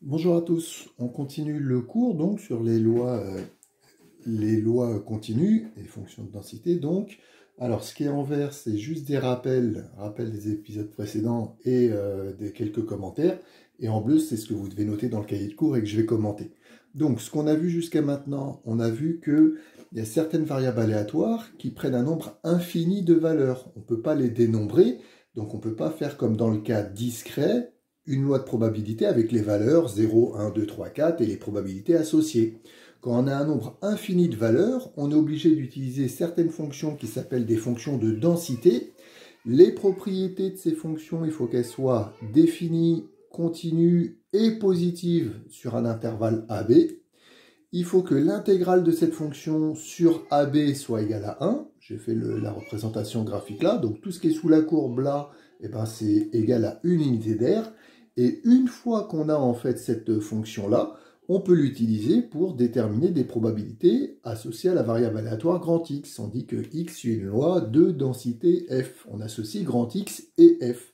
Bonjour à tous, on continue le cours donc sur les lois continues, les fonctions de densité donc. Alors ce qui est en vert c'est juste des rappels des épisodes précédents et des quelques commentaires. Et en bleu c'est ce que vous devez noter dans le cahier de cours et que je vais commenter. Donc ce qu'on a vu jusqu'à maintenant, on a vu qu'il y a certaines variables aléatoires qui prennent un nombre infini de valeurs. On ne peut pas les dénombrer, donc on ne peut pas faire comme dans le cas discret, une loi de probabilité avec les valeurs 0, 1, 2, 3, 4 et les probabilités associées. Quand on a un nombre infini de valeurs, on est obligé d'utiliser certaines fonctions qui s'appellent des fonctions de densité. Les propriétés de ces fonctions, il faut qu'elles soient définies, continues et positives sur un intervalle AB. Il faut que l'intégrale de cette fonction sur AB soit égale à 1. J'ai fait la représentation graphique là. Donc tout ce qui est sous la courbe là, c'est égal à une unité d'air. Et une fois qu'on a en fait cette fonction-là, on peut l'utiliser pour déterminer des probabilités associées à la variable aléatoire grand X. On dit que X est une loi de densité F. On associe grand X et F.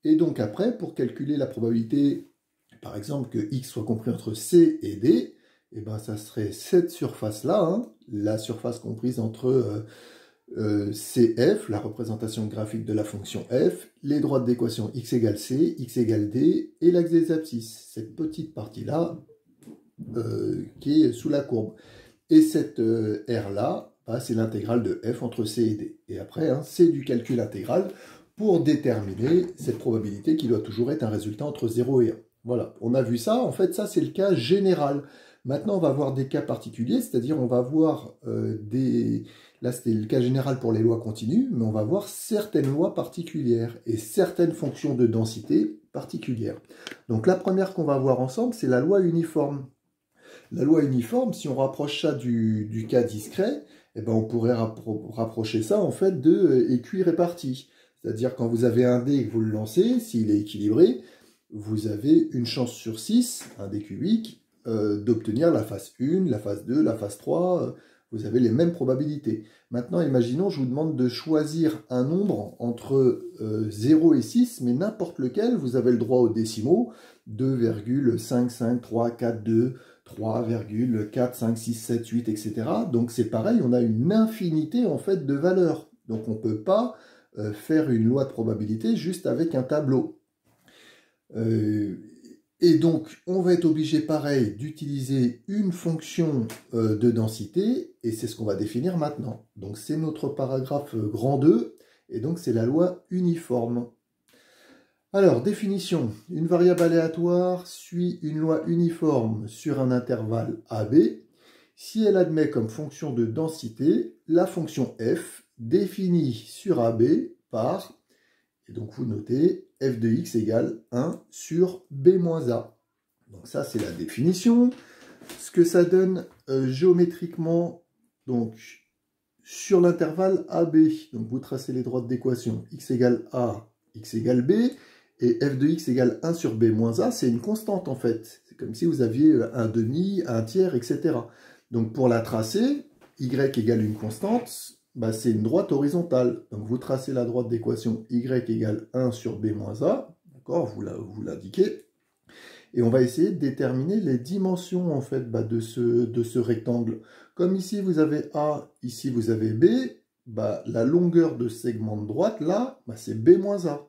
Et donc après, pour calculer la probabilité, par exemple, que X soit compris entre C et D, ça serait cette surface-là, hein, la surface comprise entre CF, la représentation graphique de la fonction f, les droites d'équation x égale c, x égale d, et l'axe des abscisses, cette petite partie-là qui est sous la courbe. Et cette R-là, c'est l'intégrale de f entre c et d. Et après, hein, c'est du calcul intégral pour déterminer cette probabilité qui doit toujours être un résultat entre 0 et 1. Voilà, on a vu ça, en fait ça c'est le cas général. Maintenant on va voir des cas particuliers, c'est-à-dire on va voir Là, c'était le cas général pour les lois continues, mais on va voir certaines lois particulières et certaines fonctions de densité particulières. Donc la première qu'on va voir ensemble, c'est la loi uniforme. La loi uniforme, si on rapproche ça du cas discret, on pourrait rapprocher ça en fait de écu réparti. C'est-à-dire quand vous avez un dé et que vous le lancez, s'il est équilibré, vous avez une chance sur 6, un dé cubique, d'obtenir la phase 1, la phase 2, la phase 3, vous avez les mêmes probabilités. Maintenant, imaginons, je vous demande de choisir un nombre entre 0 et 6, mais n'importe lequel, vous avez le droit aux décimaux, 2,55342, 3,45678, etc. Donc c'est pareil, on a une infinité en fait de valeurs. Donc on ne peut pas faire une loi de probabilité juste avec un tableau. Et donc, on va être obligé, pareil, d'utiliser une fonction de densité, et c'est ce qu'on va définir maintenant. Donc, c'est notre paragraphe grand 2, et donc c'est la loi uniforme. Alors, définition. Une variable aléatoire suit une loi uniforme sur un intervalle AB si elle admet comme fonction de densité la fonction f définie sur AB par... Et donc vous notez f de x égale 1 sur b moins a. Donc ça c'est la définition. Ce que ça donne géométriquement, donc sur l'intervalle AB, donc vous tracez les droites d'équation x égale a, x égale b, et f de x égale 1 sur b moins a, c'est une constante en fait. C'est comme si vous aviez un demi, un tiers, etc. Donc pour la tracer, y égale une constante, c'est une droite horizontale. Donc vous tracez la droite d'équation y égale 1 sur b moins a, d'accord, vous l'indiquez, et on va essayer de déterminer les dimensions en fait de ce rectangle. Comme ici vous avez a, ici vous avez b, la longueur de segment de droite là, c'est b moins a.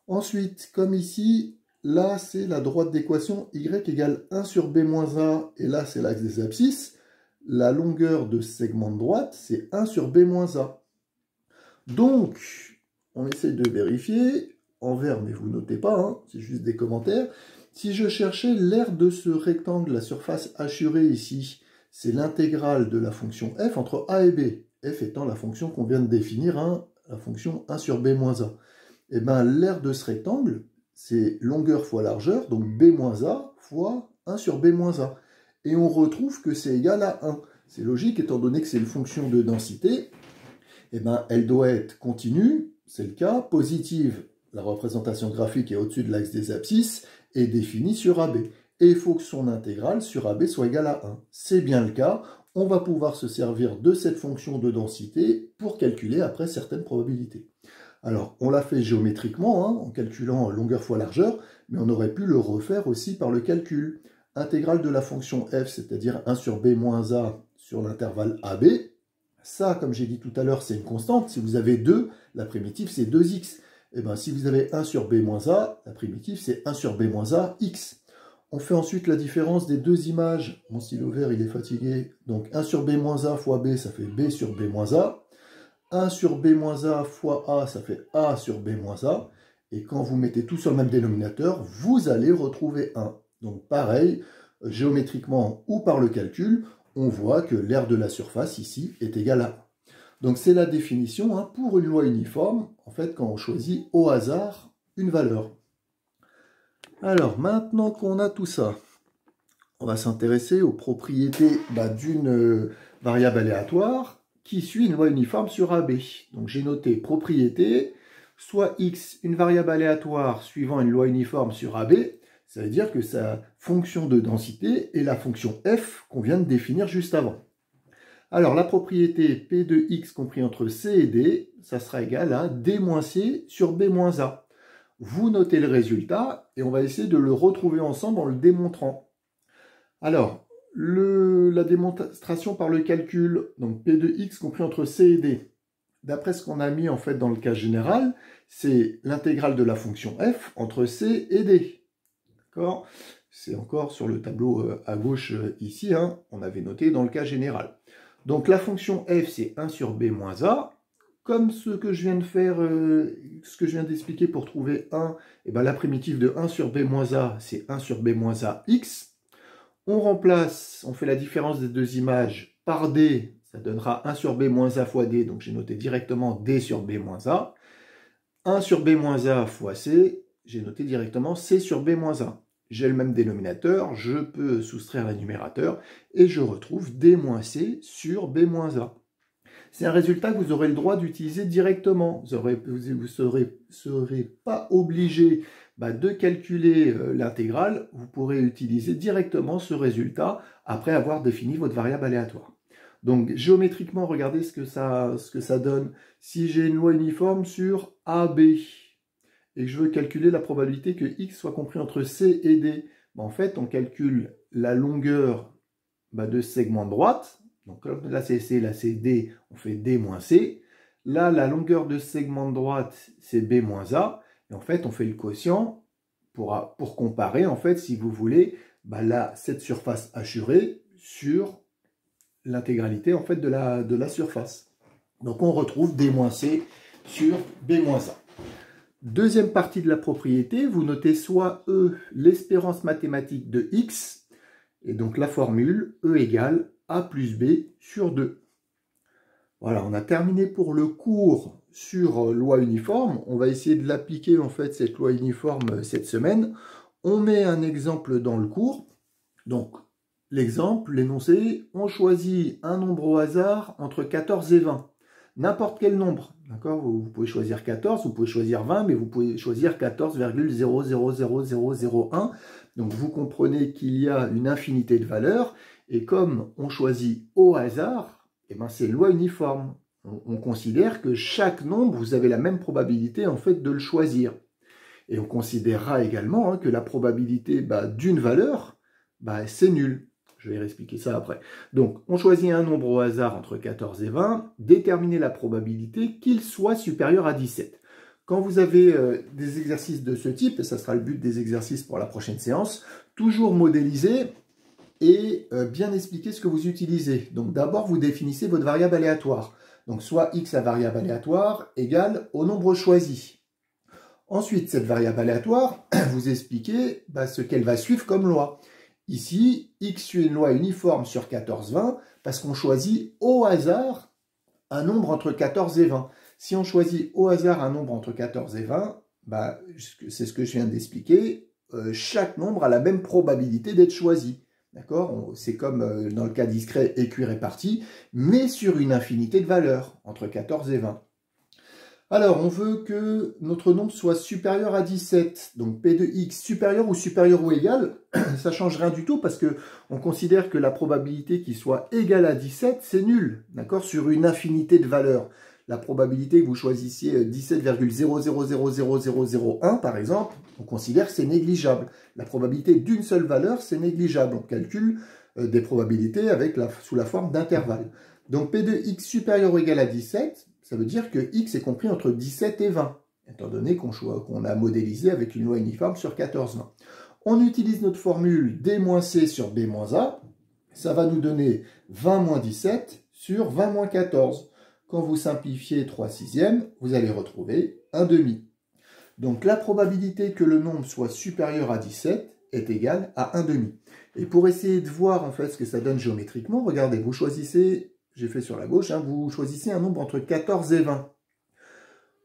Ensuite, comme ici, là c'est la droite d'équation y égale 1 sur b moins a, et là c'est l'axe des abscisses. La longueur de segment de droite, c'est 1 sur b moins a. Donc, on essaye de vérifier, en vert, mais vous notez pas, hein, c'est juste des commentaires. Si je cherchais l'aire de ce rectangle, la surface hachurée ici, c'est l'intégrale de la fonction f entre a et b, f étant la fonction qu'on vient de définir, hein, la fonction 1 sur b moins a. Et l'aire de ce rectangle, c'est longueur fois largeur, donc b moins a fois 1 sur b moins a. Et on retrouve que c'est égal à 1. C'est logique, étant donné que c'est une fonction de densité, elle doit être continue, c'est le cas, positive, la représentation graphique est au-dessus de l'axe des abscisses, et définie sur AB. Et il faut que son intégrale sur AB soit égale à 1. C'est bien le cas, on va pouvoir se servir de cette fonction de densité pour calculer après certaines probabilités. Alors, on l'a fait géométriquement, hein, en calculant longueur fois largeur, mais on aurait pu le refaire aussi par le calcul. Intégrale de la fonction f, c'est-à-dire 1 sur b moins a sur l'intervalle AB. Ça, comme j'ai dit tout à l'heure, c'est une constante. Si vous avez 2, la primitive, c'est 2x. Et bien, si vous avez 1 sur b moins a, la primitive, c'est 1 sur b moins a, x. On fait ensuite la différence des deux images. Mon stylo vert, il est fatigué. Donc, 1 sur b moins a fois b, ça fait b sur b moins a. 1 sur b moins a fois a, ça fait a sur b moins a. Et quand vous mettez tout sur le même dénominateur, vous allez retrouver 1. Donc, pareil, géométriquement ou par le calcul, on voit que l'aire de la surface, ici, est égale à 1. Donc, c'est la définition hein, pour une loi uniforme, en fait, quand on choisit au hasard une valeur. Alors, maintenant qu'on a tout ça, on va s'intéresser aux propriétés d'une variable aléatoire qui suit une loi uniforme sur AB. Donc, j'ai noté propriété, soit x, une variable aléatoire suivant une loi uniforme sur AB, ça veut dire que sa fonction de densité est la fonction f qu'on vient de définir juste avant. Alors, la propriété P de x compris entre C et D, ça sera égal à D moins C sur B moins A. Vous notez le résultat et on va essayer de le retrouver ensemble en le démontrant. Alors, la démonstration par le calcul, donc P de x compris entre C et D, d'après ce qu'on a mis en fait dans le cas général, c'est l'intégrale de la fonction f entre C et D. D'accord ? C'est encore sur le tableau à gauche ici, hein, on avait noté dans le cas général. Donc la fonction f, c'est 1 sur b moins a. Comme ce que je viens de faire, ce que je viens d'expliquer pour trouver 1, et ben la primitive de 1 sur b moins a, c'est 1 sur b moins a x. On remplace, on fait la différence des deux images par d, ça donnera 1 sur b moins a fois d, donc j'ai noté directement d sur b moins a. 1 sur b moins a fois c, j'ai noté directement c sur b moins a. J'ai le même dénominateur, je peux soustraire le numérateur et je retrouve d moins c sur b moins a. C'est un résultat que vous aurez le droit d'utiliser directement. Vous ne serez pas obligé de calculer l'intégrale. Vous pourrez utiliser directement ce résultat après avoir défini votre variable aléatoire. Donc géométriquement, regardez ce que ça donne. Si j'ai une loi uniforme sur AB, et que je veux calculer la probabilité que x soit compris entre C et D, en fait, on calcule la longueur de ce segment de droite. Donc comme là c'est C, là c'est D, on fait D moins C. Là, la longueur de ce segment de droite, c'est B moins A. Et en fait, on fait le quotient pour comparer, en fait, si vous voulez, là, cette surface hachurée sur l'intégralité en fait, de la surface. Donc on retrouve D moins C sur B moins A. Deuxième partie de la propriété, vous notez soit E, l'espérance mathématique de x, et donc la formule E égale A plus B sur 2. Voilà, on a terminé pour le cours sur loi uniforme. On va essayer de l'appliquer, en fait, cette loi uniforme cette semaine. On met un exemple dans le cours. Donc, l'exemple, l'énoncé, on choisit un nombre au hasard entre 14 et 20. N'importe quel nombre, d'accord? Vous pouvez choisir 14, vous pouvez choisir 20, mais vous pouvez choisir 14,000001. Donc vous comprenez qu'il y a une infinité de valeurs, et comme on choisit au hasard, c'est loi uniforme. On considère que chaque nombre, vous avez la même probabilité en fait de le choisir. Et on considérera également que la probabilité d'une valeur, c'est nul. Je vais réexpliquer ça après. Donc, on choisit un nombre au hasard entre 14 et 20, déterminer la probabilité qu'il soit supérieur à 17. Quand vous avez des exercices de ce type, et ça sera le but des exercices pour la prochaine séance, toujours modéliser et bien expliquer ce que vous utilisez. Donc, d'abord, vous définissez votre variable aléatoire. Donc, soit x, la variable aléatoire, égale au nombre choisi. Ensuite, cette variable aléatoire, vous expliquez ce qu'elle va suivre comme loi. Ici, x suit une loi uniforme sur 14,20 parce qu'on choisit au hasard un nombre entre 14 et 20. Si on choisit au hasard un nombre entre 14 et 20, c'est ce que je viens d'expliquer, chaque nombre a la même probabilité d'être choisi. D'accord? C'est comme dans le cas discret écu réparti, mais sur une infinité de valeurs, entre 14 et 20. Alors, on veut que notre nombre soit supérieur à 17. Donc, P de x supérieur ou égal, ça ne change rien du tout parce qu'on considère que la probabilité qu'il soit égal à 17, c'est nul. D'accord? Sur une infinité de valeurs. la probabilité que vous choisissiez 17,000001 par exemple, on considère que c'est négligeable. La probabilité d'une seule valeur, c'est négligeable. On calcule des probabilités sous la forme d'intervalles. Donc P de x supérieur ou égal à 17, ça veut dire que x est compris entre 17 et 20, étant donné qu'on a modélisé avec une loi uniforme sur 14,20. On utilise notre formule D-C sur B-A, ça va nous donner 20-17 sur 20-14. Quand vous simplifiez 3/6, vous allez retrouver 1/2. Donc la probabilité que le nombre soit supérieur à 17 est égale à 1/2. Et pour essayer de voir en fait ce que ça donne géométriquement, regardez, vous choisissez, j'ai fait sur la gauche, vous choisissez un nombre entre 14 et 20.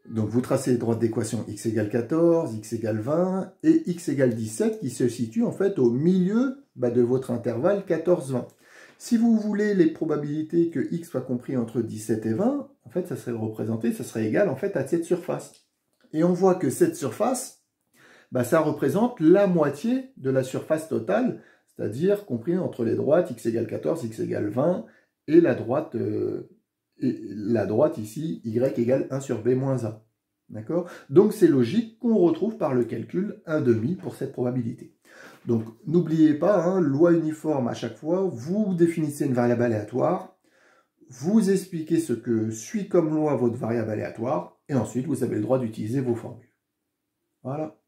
Donc vous tracez les droites d'équation x égale 14, x égale 20 et x égale 17 qui se situe en fait au milieu de votre intervalle 14-20. Si vous voulez les probabilités que x soit compris entre 17 et 20, en fait ça serait représenté, ça serait égal en fait à cette surface. Et on voit que cette surface, ça représente la moitié de la surface totale, c'est-à-dire compris entre les droites x égale 14, x égale 20 et la droite ici, y égale 1 sur b moins a. D'accord? Donc c'est logique qu'on retrouve par le calcul 1/2 pour cette probabilité. Donc n'oubliez pas, loi uniforme à chaque fois, vous définissez une variable aléatoire, vous expliquez ce que suit comme loi votre variable aléatoire, et ensuite vous avez le droit d'utiliser vos formules. Voilà.